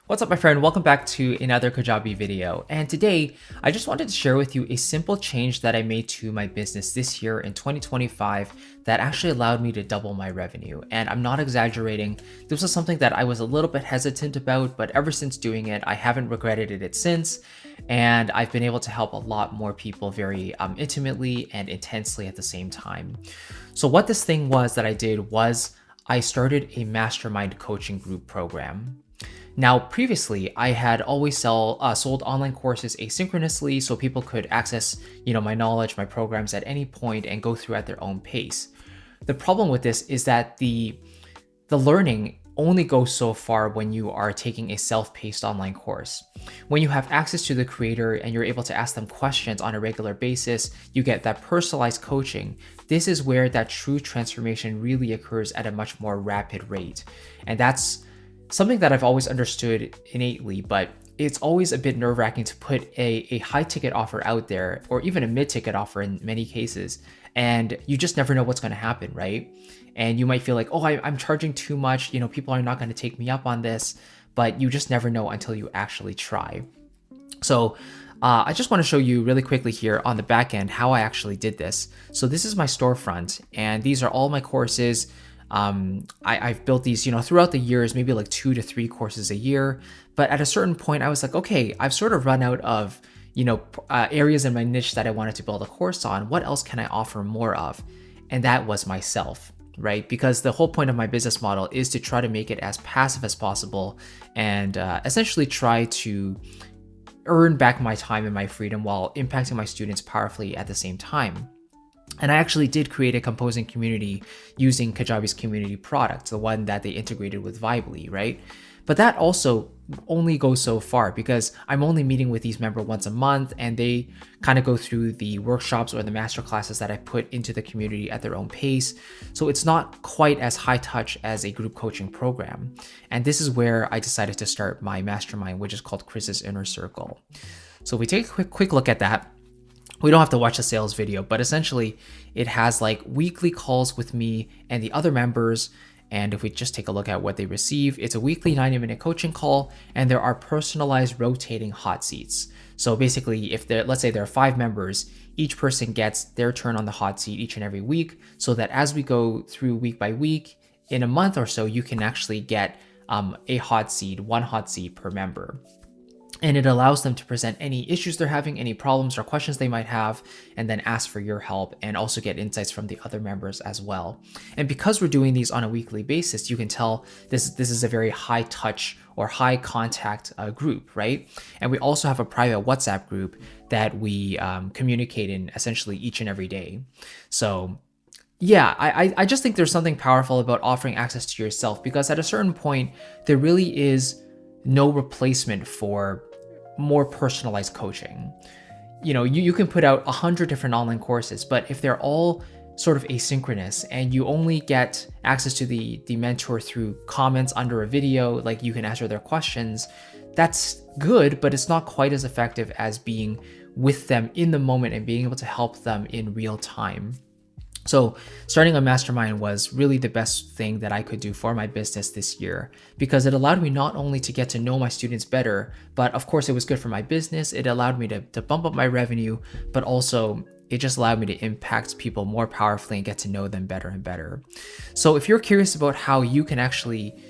What's up, my friend? Welcome back to another Kajabi video. And today, I just wanted to share with you a simple change that I made to my business this year in 2025 that actually allowed me to double my revenue. And I'm not exaggerating. This was something that I was a little bit hesitant about, but ever since doing it, I haven't regretted it since. And I've been able to help a lot more people very intimately and intensely at the same time. So what this thing was that I did was I started a mastermind coaching group program. Now, previously, I had always sold online courses asynchronously so people could access, my knowledge, my programs at any point and go through at their own pace. The problem with this is that the learning only goes so far when you are taking a self-paced online course. When you have access to the creator and you're able to ask them questions on a regular basis, you get that personalized coaching. This is where that true transformation really occurs at a much more rapid rate. And that's something that I've always understood innately, but it's always a bit nerve-wracking to put a high ticket offer out there, or even a mid-ticket offer in many cases, and you just never know what's going to happen, right? And you might feel like, oh, I'm charging too much, people are not going to take me up on this, but you just never know until you actually try. So I just want to show you really quickly here on the back end how I actually did this. So this is my storefront, and these are all my courses. I've built these, throughout the years, maybe like 2 to 3 courses a year. But at a certain point, I was like, okay, I've sort of run out of, areas in my niche that I wanted to build a course on. What else can I offer more of? And that was myself, right? Because the whole point of my business model is to try to make it as passive as possible and essentially try to earn back my time and my freedom while impacting my students powerfully at the same time. And I actually did create a composing community using Kajabi's community product, the one that they integrated with Vibely, right? But that also only goes so far because I'm only meeting with these members once a month, and they kind of go through the workshops or the master classes that I put into the community at their own pace. So it's not quite as high touch as a group coaching program. And this is where I decided to start my mastermind, which is called Chris's Inner Circle. So if we take a quick look at that, we don't have to watch the sales video, but essentially it has like weekly calls with me and the other members. And if we just take a look at what they receive, it's a weekly 90-minute coaching call, and there are personalized rotating hot seats. So basically, let's say there are 5 members, each person gets their turn on the hot seat each and every week, so that as we go through week by week, in a month or so, you can actually get one hot seat per member. And it allows them to present any issues they're having, any problems or questions they might have, and then ask for your help and also get insights from the other members as well. And because we're doing these on a weekly basis, you can tell this is a very high touch or high contact group, right? And we also have a private WhatsApp group that we communicate in essentially each and every day. So yeah, I just think there's something powerful about offering access to yourself, because at a certain point, there really is no replacement for more personalized coaching. You can put out 100 different online courses, but if they're all sort of asynchronous and you only get access to the mentor through comments under a video, like you can answer their questions, that's good, but it's not quite as effective as being with them in the moment and being able to help them in real time. So starting a mastermind was really the best thing that I could do for my business this year, because it allowed me not only to get to know my students better, but of course it was good for my business. It allowed me to bump up my revenue, but also it just allowed me to impact people more powerfully and get to know them better and better. So if you're curious about how you can actually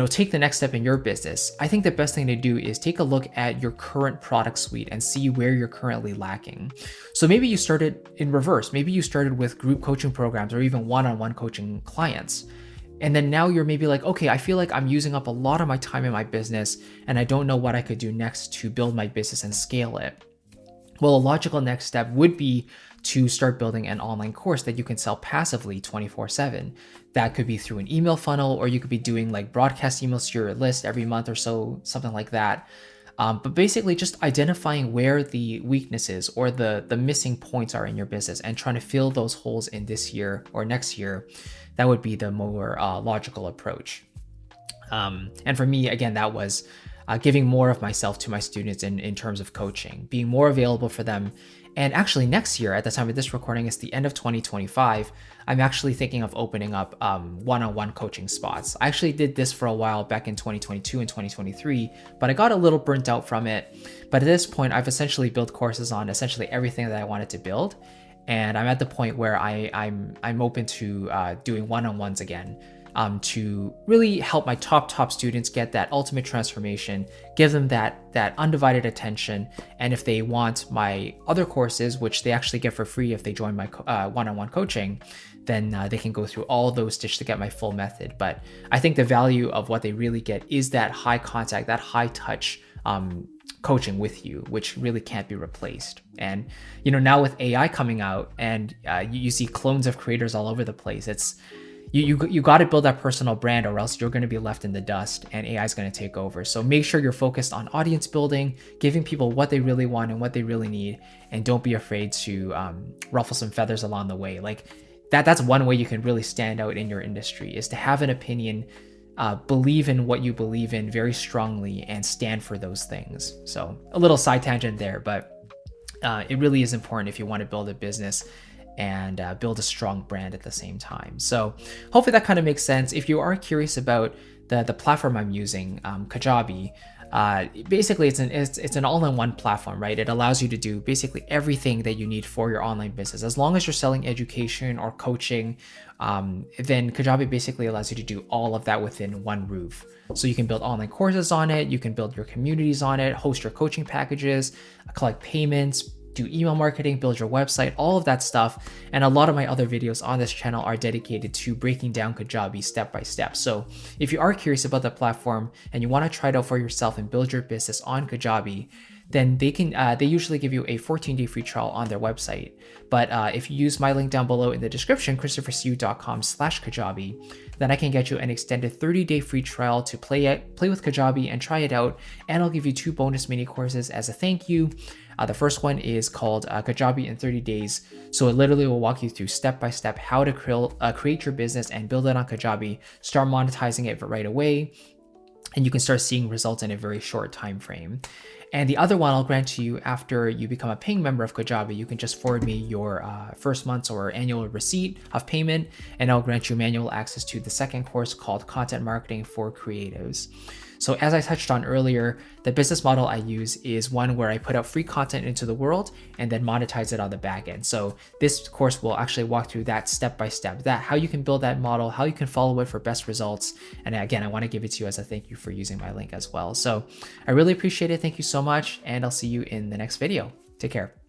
take the next step in your business, I think the best thing to do is take a look at your current product suite and see where you're currently lacking. So maybe you started in reverse. Maybe you started with group coaching programs or even one-on-one coaching clients. And then now you're maybe like, okay, I feel like I'm using up a lot of my time in my business and I don't know what I could do next to build my business and scale it. Well, a logical next step would be to start building an online course that you can sell passively 24/7. That could be through an email funnel, or you could be doing like broadcast emails to your list every month or so, something like that. But basically just identifying where the weaknesses or the missing points are in your business and trying to fill those holes in this year or next year, that would be the more logical approach. And for me, again, that was giving more of myself to my students in terms of coaching, being more available for them. And actually next year, at the time of this recording, it's the end of 2025, I'm actually thinking of opening up one-on-one coaching spots. I actually did this for a while back in 2022 and 2023, but I got a little burnt out from it. But at this point, I've essentially built courses on essentially everything that I wanted to build. And I'm at the point where I'm open to doing one-on-ones again, to really help my top students get that ultimate transformation, give them that undivided attention. And if they want my other courses, which they actually get for free if they join my one-on-one coaching, then they can go through all those stitches to get my full method. But I think the value of what they really get is that high contact, that high touch coaching with you, which really can't be replaced. And now with AI coming out, and you see clones of creators all over the place, it's you got to build that personal brand, or else you're going to be left in the dust and AI is going to take over. So make sure you're focused on audience building, giving people what they really want and what they really need, and don't be afraid to ruffle some feathers along the way. Like that's one way you can really stand out in your industry, is to have an opinion, believe in what you believe in very strongly, and stand for those things. So a little side tangent there, but it really is important if you want to build a business and build a strong brand at the same time. So hopefully that kind of makes sense. If you are curious about the platform I'm using, Kajabi, basically it's an all-in-one platform, right? It allows you to do basically everything that you need for your online business. As long as you're selling education or coaching, then Kajabi basically allows you to do all of that within one roof. So you can build online courses on it, you can build your communities on it, host your coaching packages, collect payments, do email marketing, build your website, all of that stuff. And a lot of my other videos on this channel are dedicated to breaking down Kajabi step by step. So if you are curious about the platform and you want to try it out for yourself and build your business on Kajabi, then they usually give you a 14-day free trial on their website. But if you use my link down below in the description, christophersiu.com/Kajabi, then I can get you an extended 30-day free trial to play with Kajabi and try it out. And I'll give you 2 bonus mini courses as a thank you. The first one is called Kajabi in 30 days. So it literally will walk you through step by step how to create your business and build it on Kajabi, start monetizing it right away, and you can start seeing results in a very short time frame. And the other one I'll grant to you after you become a paying member of Kajabi. You can just forward me your first month's or annual receipt of payment, and I'll grant you manual access to the second course called Content Marketing for Creatives. So as I touched on earlier, the business model I use is one where I put out free content into the world and then monetize it on the back end. So this course will actually walk through that step by step, how you can build that model, how you can follow it for best results. And again, I want to give it to you as a thank you for using my link as well. So I really appreciate it. Thank you so much. And I'll see you in the next video. Take care.